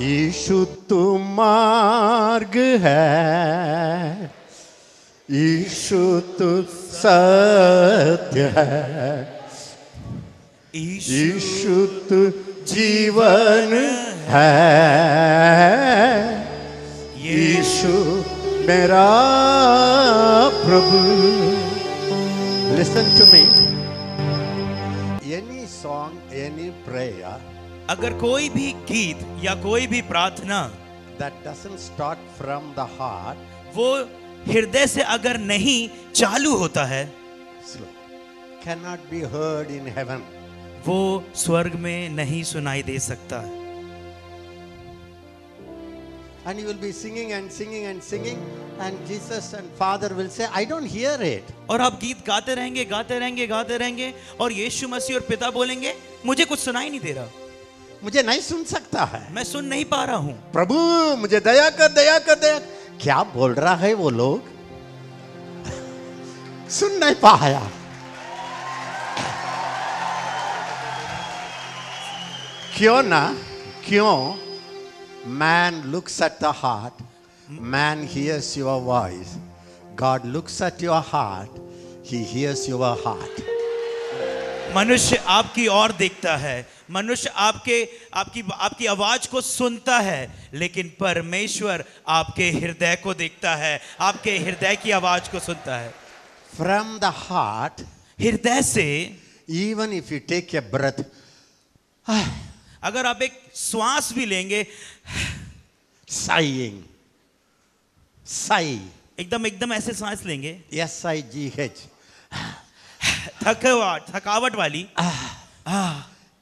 यीशु तो मार्ग है, यीशु तो सत्य है, यीशु तो जीवन है, यीशु मेरा प्रभु। Listen to me. Any song, any prayer, अगर कोई भी गीत या कोई भी प्रार्थना that doesn't start from the heart, वो हृदय से अगर नहीं चालू होता है, slow, cannot be heard in heaven. वो स्वर्ग में नहीं सुनाई दे सकता। And you will be singing and singing and singing, and Jesus and Father will say, I don't hear it. और आप गीत गाते रहेंगे, गाते रहेंगे, गाते रहेंगे, और यीशु मसीह और पिता बोलेंगे, मुझे कुछ सुनाई नहीं दे रहा, मुझे नहीं सुन सकता है, मैं सुन नहीं पा रहा हूं। प्रभु मुझे दया कर, दया कर, दया। क्या बोल रहा है वो लोग? सुन नहीं पाया। क्यों ना? क्यों? Man looks at the heart, man hears your voice. God looks at your heart, he hears your heart. मनुष्य आपकी ओर देखता है, मनुष्य आपकी आवाज को सुनता है, लेकिन परमेश्वर आपके हृदय को देखता है, आपके हृदय की आवाज को सुनता है। From the heart, हृदय से, even if you take a breath, अगर आप एक श्वास भी लेंगे, sighing, sigh, एकदम ऐसे सांस लेंगे, SIGH, थकावट वाली,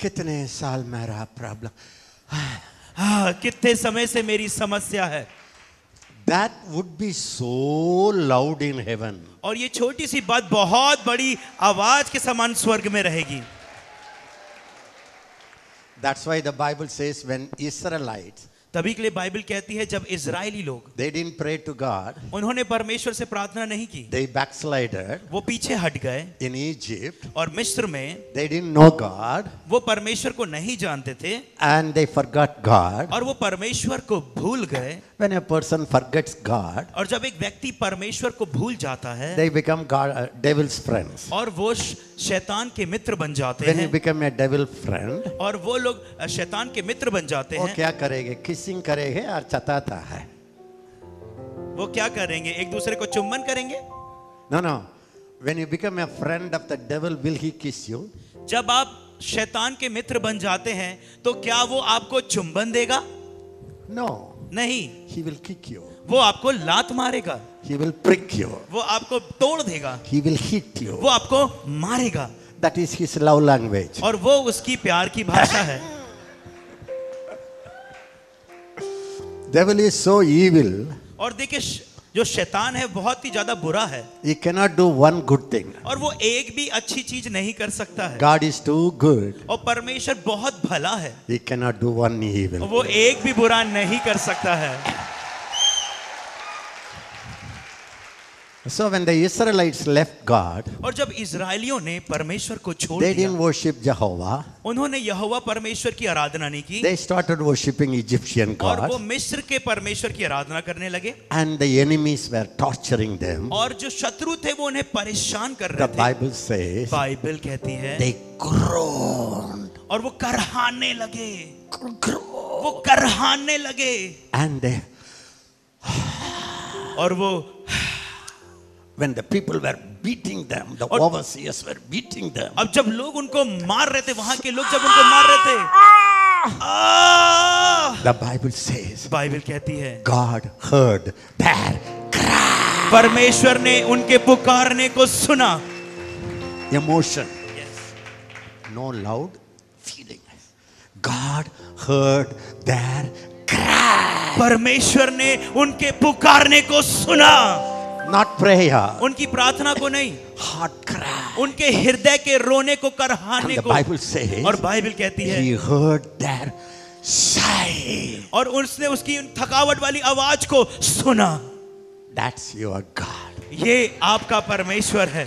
कितने साल मेरा प्रॉब्लम, कितने समय से मेरी समस्या है, that would be so loud in heaven. और ये छोटी सी बात बहुत बड़ी आवाज के समान स्वर्ग में रहेगी। That's why the Bible says when Israelites, तभी के लिए बाइबल कहती है जब इजरायली लोग, they didn't pray to God, उन्होंने परमेश्वर से प्रार्थना नहीं की, they backslided वो पीछे हट गए, in Egypt, और मिस्र में they didn't know God, वो परमेश्वर को नहीं जानते थे, and they forgot God. और वो परमेश्वर को भूल गए। When a person forgets God, और जब एक व्यक्ति परमेश्वर को भूल जाता है, they become God, devil's friends. और वो शैतान के मित्र बन जाते When हैं, you become a devil friend, और वो लोग शैतान के मित्र बन जाते वो हैं, क्या करेंगे? किसिंग करेंगे और चताता है। वो क्या करेंगे? एक दूसरे को चुम्बन करेंगे? No, no. When you become a friend of the devil, will he kiss you? जब आप शैतान के मित्र बन जाते हैं, तो क्या वो आपको चुम्बन देगा? No. नहीं, He will kick you. वो आपको लात मारेगा, He will prick you. वो आपको तोड़ देगा, He will hit you. वो आपको मारेगा, That is his love language. और वो उसकी प्यार की भाषा है। Devil is so evil. और देखिए, जो शैतान है बहुत ही ज्यादा बुरा है, He cannot do one good thing. और वो एक भी अच्छी चीज नहीं कर सकता है। God is too good. और परमेश्वर बहुत भला है, He cannot do one evil. वो एक भी बुरा नहीं कर सकता है। So when the Israelites left God, और जब इजरायलियों ने परमेश्वर को छोड़ they दिया, didn't worship Jehovah. उन्होंने यहोवा परमेश्वर की आराधना नहीं की, They started worshiping Egyptian और वो gods. मिस्र के परमेश्वर की आराधना करने लगे, And the enemies were torturing them. और जो शत्रु थे वो उन्हें परेशान कर The रहे थे। Bible says बाइबल कहती है they groaned. और वो करहाने लगे, वो करहाने लगे, And they, और वो when the people were beating them, the overseers were beating them. अब जब लोग उनको मार रहे थे, वहां के लोग जब उनको मार रहे थे, The Bible says बाइबल कहती है God heard their cry. परमेश्वर ने उनके पुकारने को सुना। Emotion, no loud feeling. God heard their cry. परमेश्वर ने उनके पुकारने को सुना, Not prayer. उनकी प्रार्थना को नहीं, Heart cry. उनके हृदय के रोने को, करहाने And the को। Bible says और बाइबल कहती है He heard their sigh. और उसने उसकी थकावट वाली आवाज को सुना। That's your God. ये आपका परमेश्वर है।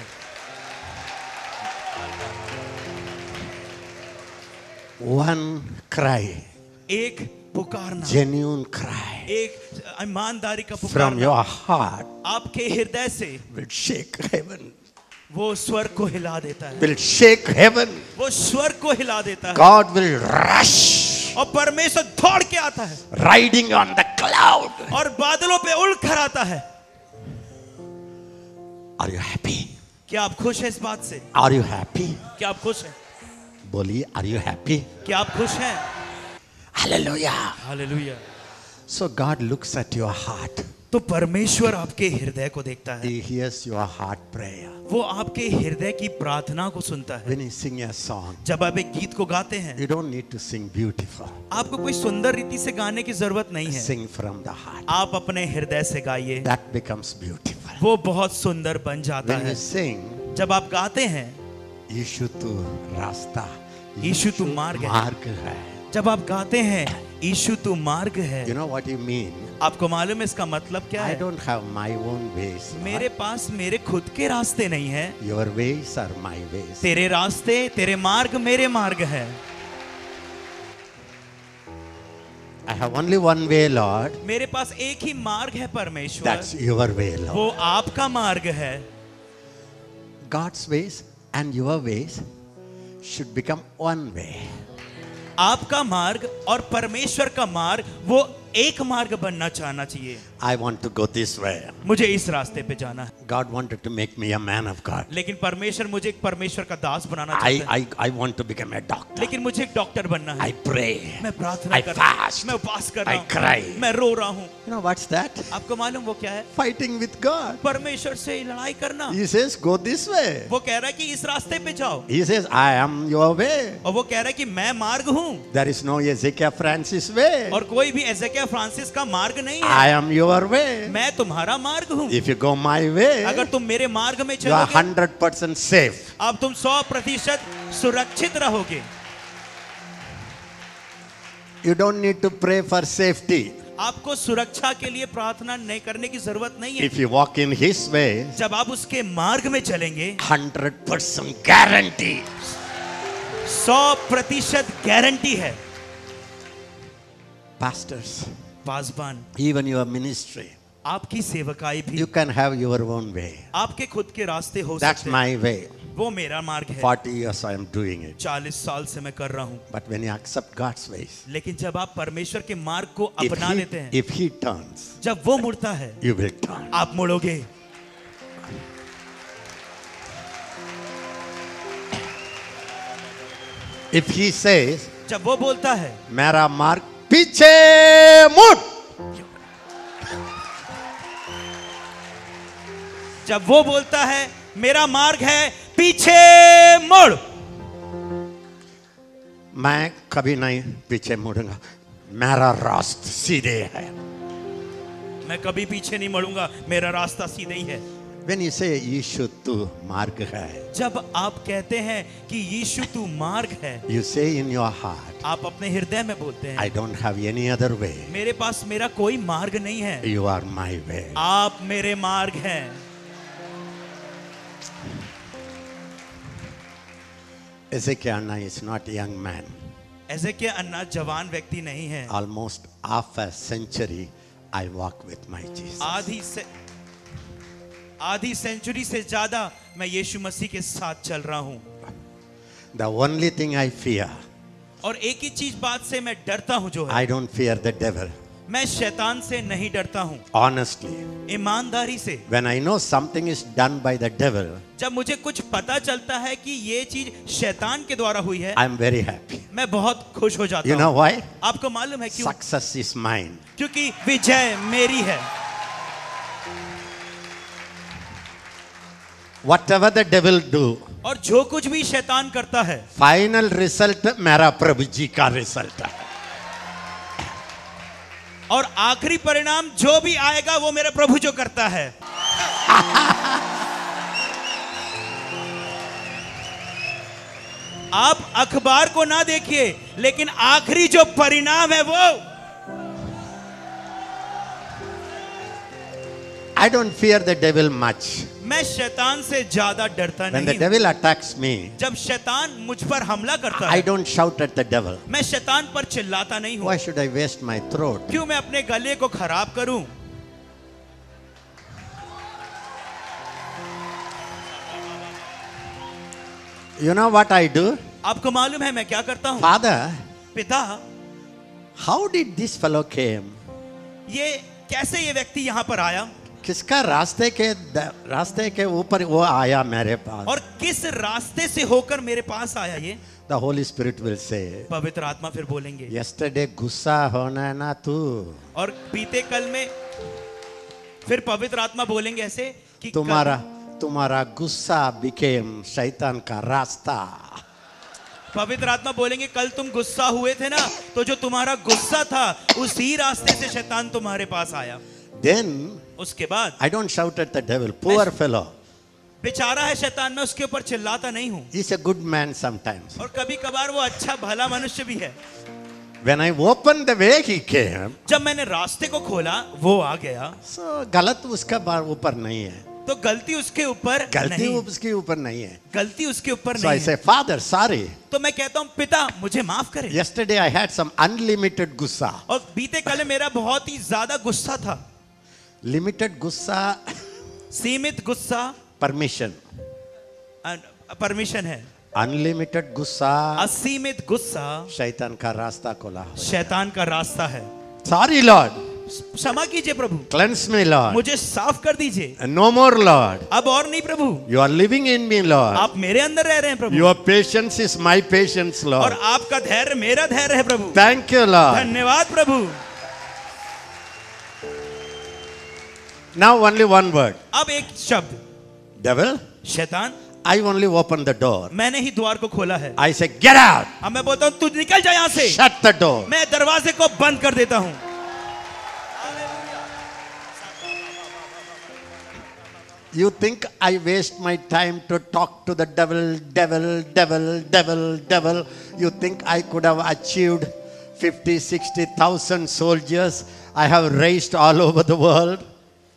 One cry. एक पुकारना, genuine cry एक ईमानदारी का from पुकारना your heart आपके हृदय से will shake heaven. वो स्वर्ग को हिला देता है, Will shake heaven. वो स्वर्ग को हिला देता है। God will rush, और परमेश्वर दौड़ के आता है riding on the cloud. और बादलों पे उड़ कर आता है। Are you happy? क्या आप खुश हैं इस बात से? Are you happy? क्या आप खुश हैं? बोलिए, are you happy? क्या आप खुश हैं? Hallelujah. Hallelujah. So God looks at your heart. तो परमेश्वर आपके हृदय को देखता है, He hears your heart prayer. वो आपके हृदय की प्रार्थना को सुनता है। When you sing a song, जब आप एक गीत को गाते हैं, you don't need to sing beautiful. आपको कोई सुंदर रीति से गाने की जरूरत नहीं है, Sing from the heart. आप अपने हृदय से गाइए, That becomes beautiful. वो बहुत सुंदर बन जाता When है। you sing, जब आप गाते हैं, यीशु तू रास्ता, यीशु तू मार्ग है। मार्ग है. जब आप गाते हैं यीशु तू मार्ग है, You know what you mean? आपको मालूम है इसका मतलब क्या I है? don't have my own ways. मेरे पास मेरे खुद के रास्ते नहीं है, Your ways are my ways. तेरे रास्ते तेरे मार्ग मेरे मार्ग है। I have only one way, Lord. मेरे पास एक ही मार्ग है परमेश्वर, That's your way, Lord. वो आपका मार्ग है। God's ways and your ways should become one way. आपका मार्ग और परमेश्वर का मार्ग वो एक मार्ग बनना चाहना चाहिए। I want to go this way. मुझे इस रास्ते पे जाना है, God wanted to make me a man of God. लेकिन परमेश्वर मुझे एक परमेश्वर का दास बनाना चाहता है। I want to become a doctor. लेकिन मुझे एक डॉक्टर बनना है। I pray. मैं प्रार्थना I कर रहा हूँ, fast. मैं उपवास कर रहा I हूँ, cry. मैं रो रहा हूँ। You know what's that? आपको मालूम वो क्या है? Fighting with God. परमेश्वर से लड़ाई करना। He says, go this way. वो कह रहा है कि इस रास्ते पे जाओ, He says, I am your way. और वो कह रहा है कि मैं मार्ग हूँ, There is no Ezekiel Francis way. और कोई भी एजेकिया फ्रांसिस का मार्ग नहीं है। I am your way. मैं तुम्हारा मार्ग हूँ। If you go my way, अगर तुम मेरे मार्ग में you are चलोगे, 100% safe. अब तुम 100% सुरक्षित रहोगे। You don't need to pray for safety. आपको सुरक्षा के लिए प्रार्थना नहीं करने की जरूरत नहीं है। If you walk in His way, जब आप उसके मार्ग में चलेंगे, 100% guarantee. 100% गारंटी है। Pastors, Paswan, even your ministry, आपकी सेवकाई भी you can have your own way. आपके खुद के रास्ते हो That's सकते हैं। my way. वो मेरा मार्ग है। 40 years I am doing it. 40 साल से मैं कर रहा हूँ। But when you accept God's ways, लेकिन जब आप परमेश्वर के मार्ग को if अपना लेते हैं, he turns, जब वो मुड़ता है, you will turn. आप मुड़ोगे। If he says, जब वो बोलता है, मेरा मार्ग पीछे मुड़, जब वो बोलता है मेरा मार्ग है पीछे मुड़, मैं कभी नहीं पीछे मुड़ूंगा. मेरा रास्ता सीधे है. मैं कभी पीछे नहीं मुड़ूंगा, मेरा रास्ता सीधा ही है। When you say यीशु तू मार्ग है, जब आप कहते हैं कि यीशु तू मार्ग है, you say in your heart, आप अपने हृदय में बोलते हैं, I don't have any other way. मेरे पास मेरा कोई मार्ग नहीं है, You are my way. आप मेरे मार्ग हैं। Ezekiel is not a young man. एजेकिया अन्ना जवान व्यक्ति नहीं है। Almost half a century I walk with my Jesus. आधी सेंचुरी से ज्यादा मैं यीशु मसीह के साथ चल रहा हूँ। The only thing I fear, और एक ही चीज बात से मैं डरता हूँ जो है, I don't fear the devil. मैं शैतान से नहीं डरता हूँ। Honestly, ईमानदारी से, when I know something is done by the devil, जब मुझे कुछ पता चलता है कि ये चीज शैतान के द्वारा हुई है, I'm very happy. मैं बहुत खुश हो जाता You know हूँ। why? आपको मालूम है क्यों? Success is mine. क्योंकि विजय मेरी है। Whatever the devil do, और जो कुछ भी शैतान करता है, final result मेरा प्रभु जी का रिजल्ट है. और आखिरी परिणाम जो भी आएगा वो मेरा प्रभु जो करता है। आप अखबार को ना देखिए, लेकिन आखिरी जो परिणाम है वो I don't fear the devil much. मैं शैतान से ज्यादा डरता When the नहीं हूँ। devil attacks me, जब शैतान मुझ पर हमला करता I है, don't shout at the devil. मैं शैतान पर चिल्लाता नहीं हूँ। Why should I waste my throat? क्यों मैं अपने गले को खराब करूं? You know what I do? आपको मालूम है मैं क्या करता हूँ? Father, पिता, how did this fellow came? ये कैसे ये व्यक्ति यहाँ पर आया किसका रास्ते के ऊपर वो आया मेरे पास? और किस रास्ते से होकर मेरे पास आया? ये The Holy Spirit will say, पवित्र आत्मा फिर बोलेंगे। yesterday गुस्सा होना ना तू, और बीते कल में फिर पवित्र आत्मा बोलेंगे ऐसे कि तुम्हारा गुस्सा became शैतान का रास्ता। पवित्र आत्मा बोलेंगे कल तुम गुस्सा हुए थे ना, तो जो तुम्हारा गुस्सा था उसी रास्ते से शैतान तुम्हारे पास आया। Then उसके बाद I don't shout at the devil, poor fellow. बेचारा है शैतान, मैं उसके ऊपर चिल्लाता नहीं हूँ। He's a good man sometimes. और कभी कभार वो अच्छा भला मनुष्य भी है। When I opened the way he came, जब मैंने रास्ते को खोला वो आ गया, so गलत उसका ऊपर नहीं है, तो गलती उसके ऊपर गलती नहीं, उसके ऊपर नहीं है। गलती उसके ऊपर So I नहीं say, है। Father, sorry. तो मैं कहता हूँ पिता मुझे माफ करें। Yesterday I had some unlimited गुस्सा. और बीते कल मेरा बहुत ही ज्यादा गुस्सा था। Limited गुस्सा, सीमित गुस्सा permission. परमिशन है, Unlimited गुस्सा, असीमित गुस्सा शैतान का रास्ता खोला। शैतान का रास्ता है। Sorry Lord, क्षमा कीजिए प्रभु, cleanse me Lord. मुझे साफ कर दीजिए। No more Lord. अब और नहीं प्रभु, You are living in me Lord. आप मेरे अंदर रह रहे हैं प्रभु, Your patience is my patience Lord. और आपका धैर्य मेरा धैर्य है प्रभु। Thank you Lord. धन्यवाद प्रभु। Now only one word. अब एक शब्द, Devil, शैतान, I only open the door. मैंने ही द्वार को खोला है। I say, get out. अब मैं बोलता हूँ तू निकल जा यहाँ से। Shut the door. मैं दरवाजे को बंद कर देता हूँ। You think I waste my time to talk to the devil, devil, devil, devil, devil. You think I could have achieved 50, 60,000 soldiers I have raised all over the world?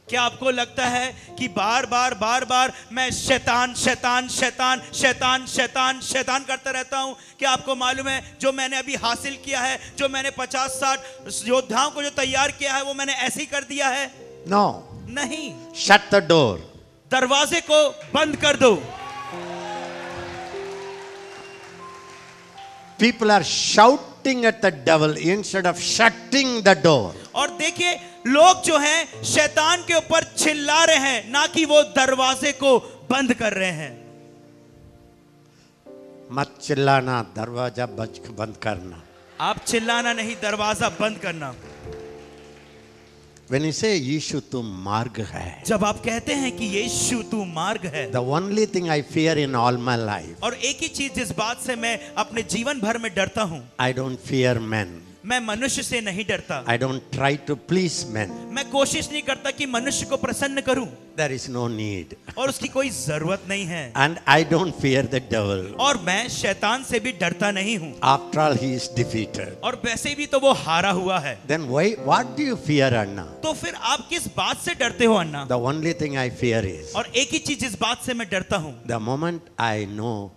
क्या आपको लगता है कि बार बार मैं शैतान शैतान शैतान शैतान शैतान शैतान करता रहता हूं? क्या आपको मालूम है जो मैंने अभी हासिल किया है, जो मैंने 50-60 योद्धाओं को जो तैयार किया है वो मैंने ऐसे ही कर दिया है? No. नहीं। Shut the door. दरवाजे को बंद कर दो। People are shouting at the devil instead of shutting the door. और देखिए लोग जो हैं शैतान के ऊपर चिल्ला रहे हैं, ना कि वो दरवाजे को बंद कर रहे हैं। मत चिल्लाना, दरवाजा बंद करना। आप चिल्लाना नहीं, दरवाजा बंद करना। When you say यीशु तू मार्ग है, जब आप कहते हैं कि यीशु तू मार्ग है, the only thing I fear in all my life, और एक ही चीज जिस बात से मैं अपने जीवन भर में डरता हूं, I don't fear men. मैं मनुष्य से नहीं डरता। I don't try to please men. मैं कोशिश नहीं करता कि मनुष्य को प्रसन्न करूं, There is no need. और उसकी कोई जरूरत नहीं है। And I don't fear the devil. और मैं शैतान से भी डरता नहीं हूं। After all, he is defeated. और वैसे भी तो वो हारा हुआ है। Then what do you fear, Anna? तो फिर आप किस बात से डरते हो अन्ना? The only thing I fear is, और एक ही चीज जिस बात से मैं डरता हूं, the moment I know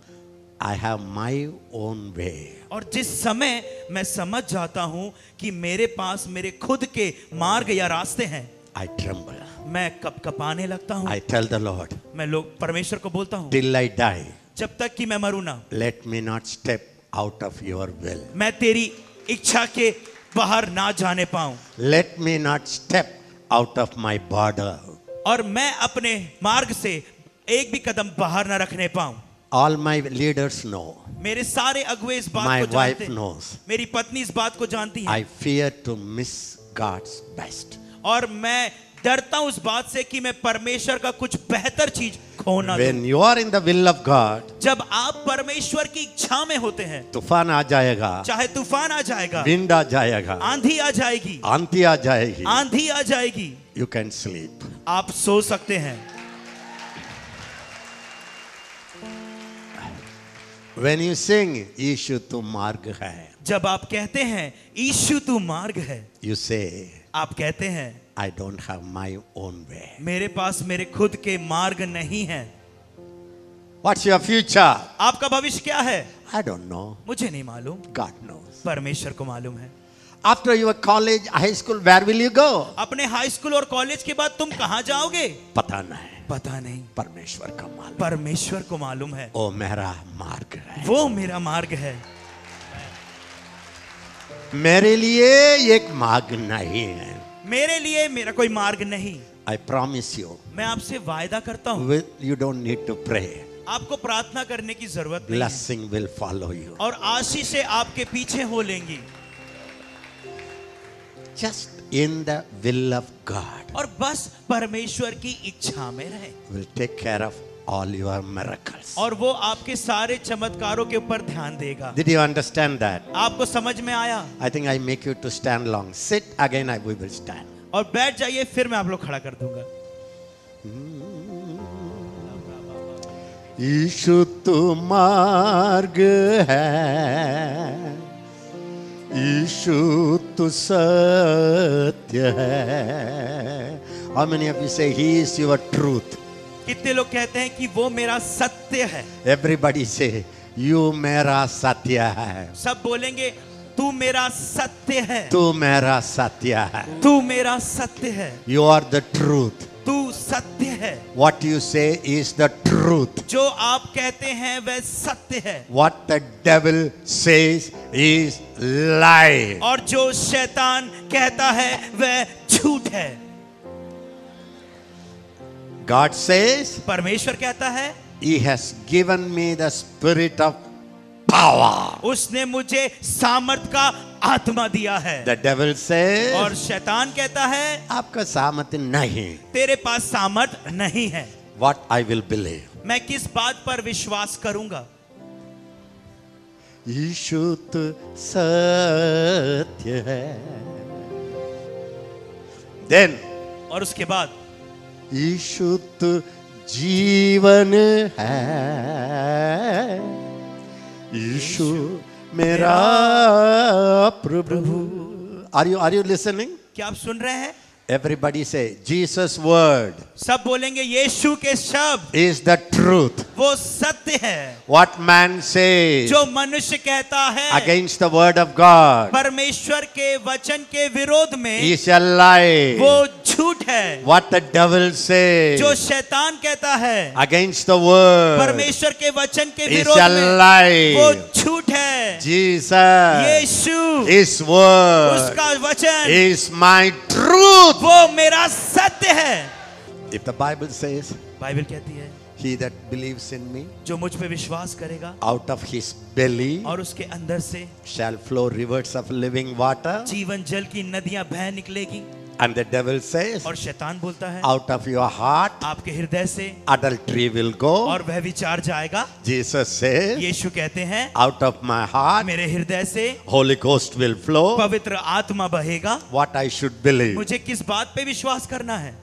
I have my own way. और जिस समय मैं समझ जाता हूं कि मेरे पास मेरे खुद के मार्ग या रास्ते हैं, I tremble. मैं कपकपाने लगता हूं। I tell the Lord, मैं लोग परमेश्वर को बोलता हूं, till I die, जब तक कि मैं मरूं ना, let me not step out of your will. मैं तेरी इच्छा के बाहर ना जाने पाऊं, Let me not step out of my border. और मैं अपने मार्ग से एक भी कदम बाहर ना रखने पाऊं। All my leaders know. मेरे सारे अगुए इस बात My को wife जानते हैं, knows. मेरी पत्नी इस बात को जानती है, I fear to miss God's best. और मैं डरता हूं उस बात से कि मैं परमेश्वर का कुछ बेहतर चीज खोना दूं। When you are in the will of God, जब आप परमेश्वर की इच्छा में होते हैं, तूफान आ जाएगा, चाहे तूफान आ जाएगा, विंड आ जाएगा, आंधी आ जाएगी, आंधी आ जाएगी, आंधी आ जाएगी, you can sleep. आप सो सकते हैं। When you sing, यीशु तू मार्ग है, जब आप कहते हैं यीशु तू मार्ग है, you say, आप कहते हैं I don't have my own way. मेरे पास मेरे खुद के मार्ग नहीं है। What's your future? आपका भविष्य क्या है? I don't know. मुझे नहीं मालूम, God knows. परमेश्वर को मालूम है। After your college, high school, where will you go? अपने हाई स्कूल और कॉलेज के बाद तुम कहाँ जाओगे? पता नहीं, पता नहीं, परमेश्वर का मालूम। परमेश्वर को मालूम है। वो मेरा मार्ग है, वो मेरा मार्ग है। मेरे लिए एक मार्ग नहीं है। मेरे लिए मेरा कोई मार्ग नहीं। I promise you, मैं आपसे वायदा करता हूँ, you don't need to pray. आपको प्रार्थना करने की जरूरत नहीं है, Blessing will follow you. और आशीषें आपके पीछे हो लेंगी। Just in the will of God और बस परमेश्वर की इच्छा में रहे, will take care of all your miracles. और वो आपके सारे चमत्कारों के ऊपर ध्यान देगा। Did you understand that? आपको समझ में आया? I think I make you to stand long. Sit again, we will stand. और बैठ जाइए, फिर मैं आप लोग खड़ा कर दूंगा। यीशु तू मार्ग है, यीशु तू सत्य है। How many of you say he is your truth? कितने लोग कहते हैं कि वो मेरा सत्य है? Everybody say you मेरा सत्य है। सब बोलेंगे तू मेरा सत्य है, तू मेरा सत्य है। तू मेरा सत्य है, You are the truth. तू सत्य है। What you say is the truth. जो आप कहते हैं वह सत्य है, What the devil says is lie. और जो शैतान कहता है वह झूठ है। God says परमेश्वर कहता है he has given me the spirit of power. उसने मुझे सामर्थ का आत्मा दिया है। The devil says और शैतान कहता है आपका सामर्थ्य नहीं। तेरे पास सामर्थ नहीं है। What I will believe. मैं किस बात पर विश्वास करूंगा? यीशु तो सत्य है। Then और उसके बाद यीशु तो जीवन है, यीशु मेरा प्रभु। Are you listening? क्या आप सुन रहे हैं? Everybody say Jesus word सब बोलेंगे यीशु के शब्द is the truth. वो सत्य है। What man says जो मनुष्य कहता है against the word of God परमेश्वर के वचन के विरोध में is a lie. वो झूठ है। What the devil says जो शैतान कहता है against the word परमेश्वर के वचन के is विरोध a में lie. वो झूठ है। Jesus, यीशु his word उसका वचन is my truth. वो मेरा सत्य है। If the Bible says, Bible कहती है he that believes in me, जो मुझ पे विश्वास करेगा out of his belly और उसके अंदर से shall flow rivers of living water. जीवन जल की नदियां बह निकलेगी। And the devil says, और शैतान बोलता है out of your heart आपके हृदय से adultery will go. और वह विचार जाएगा। Jesus says, यीशु कहते हैं out of my heart मेरे हृदय से Holy Ghost will flow. पवित्र आत्मा बहेगा। What I should believe. मुझे किस बात पे विश्वास करना है?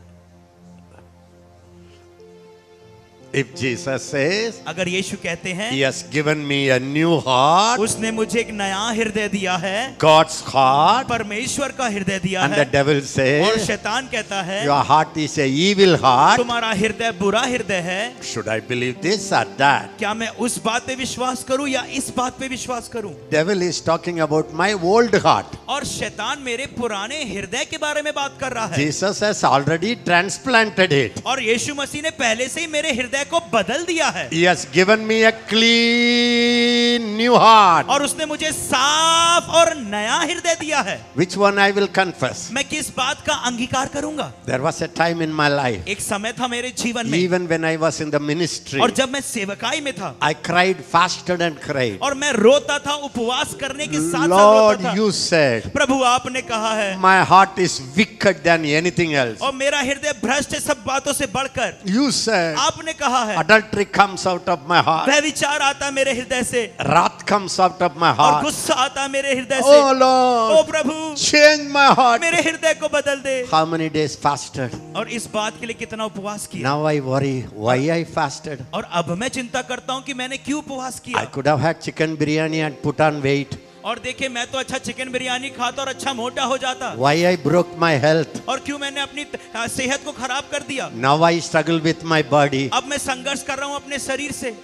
If Jesus says, अगर यीशु कहते हैं he has given me a new heart, उसने मुझे एक नया हृदय दिया है, God's heart, परमेश्वर का हृदय दिया and है, the devil और says, शैतान कहता है your heart is a evil heart, तुम्हारा हृदय बुरा हृदय है। should I believe this or that? क्या मैं उस बात पे विश्वास करूं या इस बात पे विश्वास करूं? Devil is talking about my old heart. और शैतान मेरे पुराने हृदय के बारे में बात कर रहा है। Jesus has already transplanted it. और यीशु मसीह ने पहले से ही मेरे हृदय को बदल दिया है। He has given me a clean new heart. और उसने मुझे साफ और नया हृदय दिया है। Which one I will confess? मैं किस बात का अंगीकार करूंगा? There was a time in my life, एक समय था मेरे जीवन में, even when I was in the ministry, और जब मैं सेवकाई में था I cried, fasted and cried. और मैं रोता था, उपवास करने के साथ साथ Lord, रोता था। you said, प्रभु आपने कहा है my heart is wicked than anything else. और मेरा हृदय भ्रष्ट है सब बातों से बढ़कर। You said, आपने कहा है adultery comes out of my heart. वह विचार आता मेरे हृदय से Wrath comes out of my और heart. गुस्सा आता मेरे हृदय से। Oh O Lord, Prabhu change my heart. मेरे हृदय को बदल दे। How many days fasted? और इस बात के लिए कितना उपवास किया। Now I worry why I fasted. और अब मैं चिंता करता हूँ कि मैंने क्यों उपवास I किया। could have had chicken biryani and put on weight. और देखिए मैं तो अच्छा चिकन बिरयानी खाता और अच्छा मोटा हो जाता, Why I broke my health? और क्यों मैंने अपनी सेहत को खराब कर दिया। Now I struggle with my body अब मैं संघर्ष कर रहा हूँ अपने शरीर से,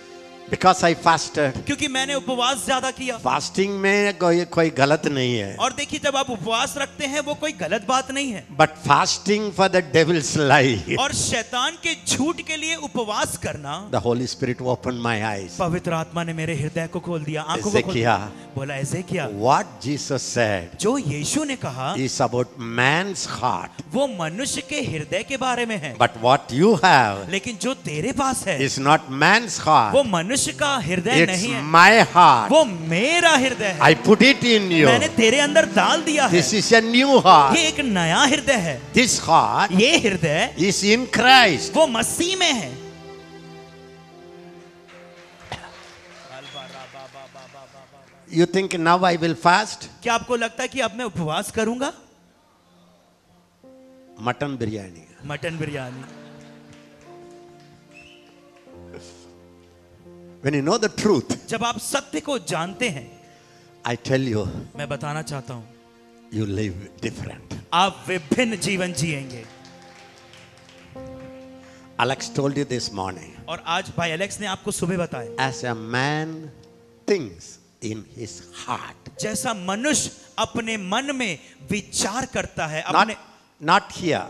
because I fasted. क्योंकि मैंने उपवास ज्यादा किया। फास्टिंग में कोई गलत नहीं है, और देखिए जब आप उपवास रखते हैं वो कोई गलत बात नहीं है, but fasting for the devil's lie. और शैतान के झूठ के लिए उपवास करना, The Holy Spirit opened my eyes. पवित्र आत्मा ने मेरे हृदय को खोल दिया, आंखों को खोल दिया। बोला एजेकिया, What Jesus said जो यीशु ने कहा is about man's heart, वो मनुष्य के हृदय के बारे में है, but what you have लेकिन जो तेरे पास है is not man's heart. वो मनुष्य का हृदय It's नहीं है, my heart. वो मेरा हृदय है। I put it in you. मैंने तेरे अंदर डाल दिया है। This is a new heart. ये एक नया हृदय है। This heart ये हृदय is in Christ. वो मसीह में है। You think now I will fast? क्या आपको लगता है कि अब मैं उपवास करूंगा? Mutton biryani. Mutton biryani. When you know the truth, जब आप सत्य को जानते हैं, I tell you, मैं बताना चाहता हूं, you live different. आप विभिन्न जीवन जिएंगे। Alex told you this morning. और आज भाई एलेक्स ने आपको सुबह बताया, As a man thinks in his heart. जैसा मनुष्य अपने मन में विचार करता है, अपने Not here.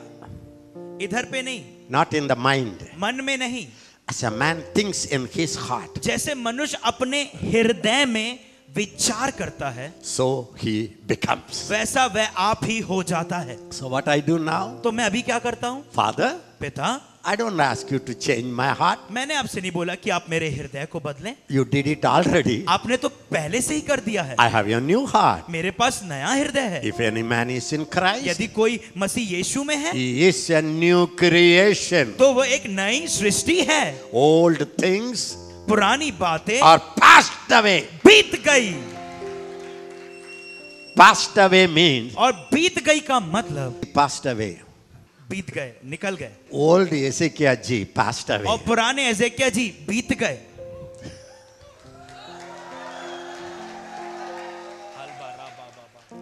इधर पे नहीं, Not in the mind. मन में नहीं, As a man thinks in his heart, जैसे मनुष्य अपने हृदय में विचार करता है, so he becomes. वैसा वह आप ही हो जाता है। So what I do now? तो मैं अभी क्या करता हूँ? Father, पिता, I don't ask you to change my heart. मैंने आपसे नहीं बोला कि आप मेरे हृदय को बदलें, You did it already. आपने तो पहले से ही कर दिया है। I have a new heart. मेरे पास नया हृदय है। If any man is in Christ, यदि कोई मसीह यीशु में है, he is a new creation. तो वो एक नई सृष्टि है। Old things पुरानी बातें are passed away. बीत गई। Passed away means और बीत गई का मतलब passed away. बीत गए, निकल गए। Old Ezekiel ji passed away. और पुराने एजेकिया जी बीत गए।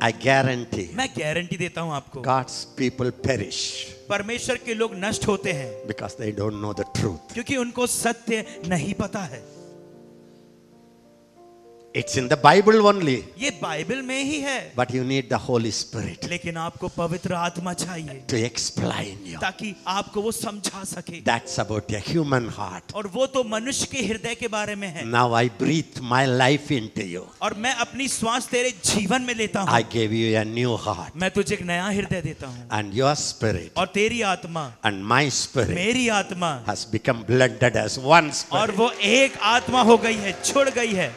I guarantee मैं गारंटी देता हूं आपको, God's people perish परमेश्वर के लोग नष्ट होते हैं because they don't know the truth. क्योंकि उनको सत्य नहीं पता है। It's in the Bible only, ये बाइबल में ही है, but you need the Holy Spirit लेकिन आपको पवित्र आत्मा चाहिए to explain you. ताकि आपको वो समझा सके। That's about a human heart. और वो तो मनुष्य के हृदय के बारे में है। Now I breathe my life into you. और मैं अपनी श्वास तेरे जीवन में लेता I हूँ। gave you a new heart. मैं तुझे एक नया हृदय देता हूँ, And your spirit और तेरी आत्मा, and my spirit मेरी आत्मा, has become blended as one और spirit. वो एक आत्मा हो गई है, जुड़ गई है।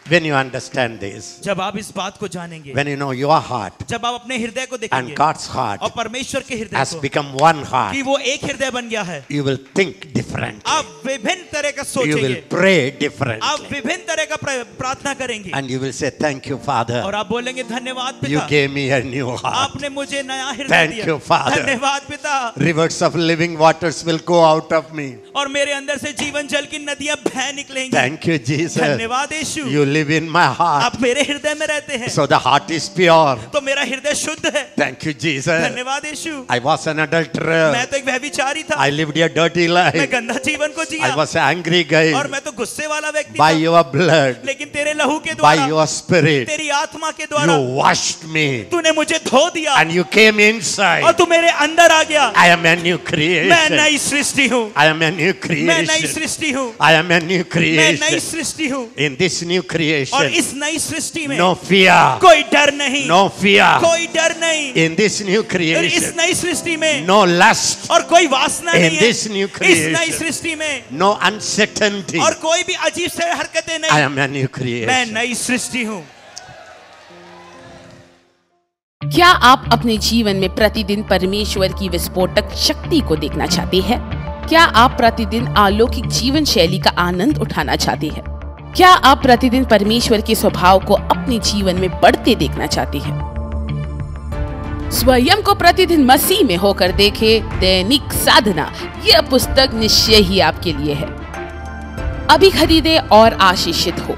When you understand this, जब आप इस बात को जानेंगे, when you know your heart जब आप अपने हृदय को and देखेंगे God's heart और परमेश्वर के हृदय has को, become one heart, कि वो एक हृदय बन गया है, you will think differently. आप विभिन्न तरह का You will सोचेंगे, pray आप differently. विभिन्न तरह का प्रार्थना करेंगे, And you will say, thank you, Father. और आप बोलेंगे धन्यवाद You पिता, gave me a new heart. आपने मुझे नया हृदय Thank दिया। you, Father. धन्यवाद पिता, Rivers of living waters will go out of me. और मेरे अंदर से जीवन जल की नदियां बह निकलेंगी। Thank you, Jesus. धन्यवाद यीशु, You live in my heart. आप मेरे हृदय में रहते हैं, So the heart is pure. तो मेरा हृदय शुद्ध है। Thank you, Jesus. धन्यवाद यीशु, I was an adulterer. मैं तो एक व्यभिचारी था, I lived a dirty मैं life. गंदा जीवन को I Jiya, was an angry guy. और मैं तो गुस्से वाला व्यक्ति By था, your blood, लेकिन तेरे लहू के by द्वारा, your spirit, तेरी आत्मा के द्वारा you washed me. तूने मुझे धो दिया, And you came और inside. तू मेरे अंदर आ गया। I am a new मैं creation. नई सृष्टि हूँ, I am a new मैं नई creation. सृष्टि हूँ, I am a new मैं नई creation. सृष्टि हूँ। In this new और creation, इस नई सृष्टि में no fear. कोई डर नहीं, No fear. कोई डर नहीं। In this new और इस creation, नई सृष्टि में no lust. और कोई वासना In नहीं है। this new इस creation, नई सृष्टि में no uncertainty. और कोई भी अजीब से हरकतें I नहीं। am a new मैं creation. नई सृष्टि हूँ। क्या आप अपने जीवन में प्रतिदिन परमेश्वर की विस्फोटक शक्ति को देखना चाहते हैं? क्या आप प्रतिदिन अलौकिक जीवन शैली का आनंद उठाना चाहते हैं? क्या आप प्रतिदिन परमेश्वर के स्वभाव को अपने जीवन में बढ़ते देखना चाहते हैं? स्वयं को प्रतिदिन मसीह में होकर देखे दैनिक साधना, यह पुस्तक निश्चय ही आपके लिए है। अभी खरीदे और आशीषित हो।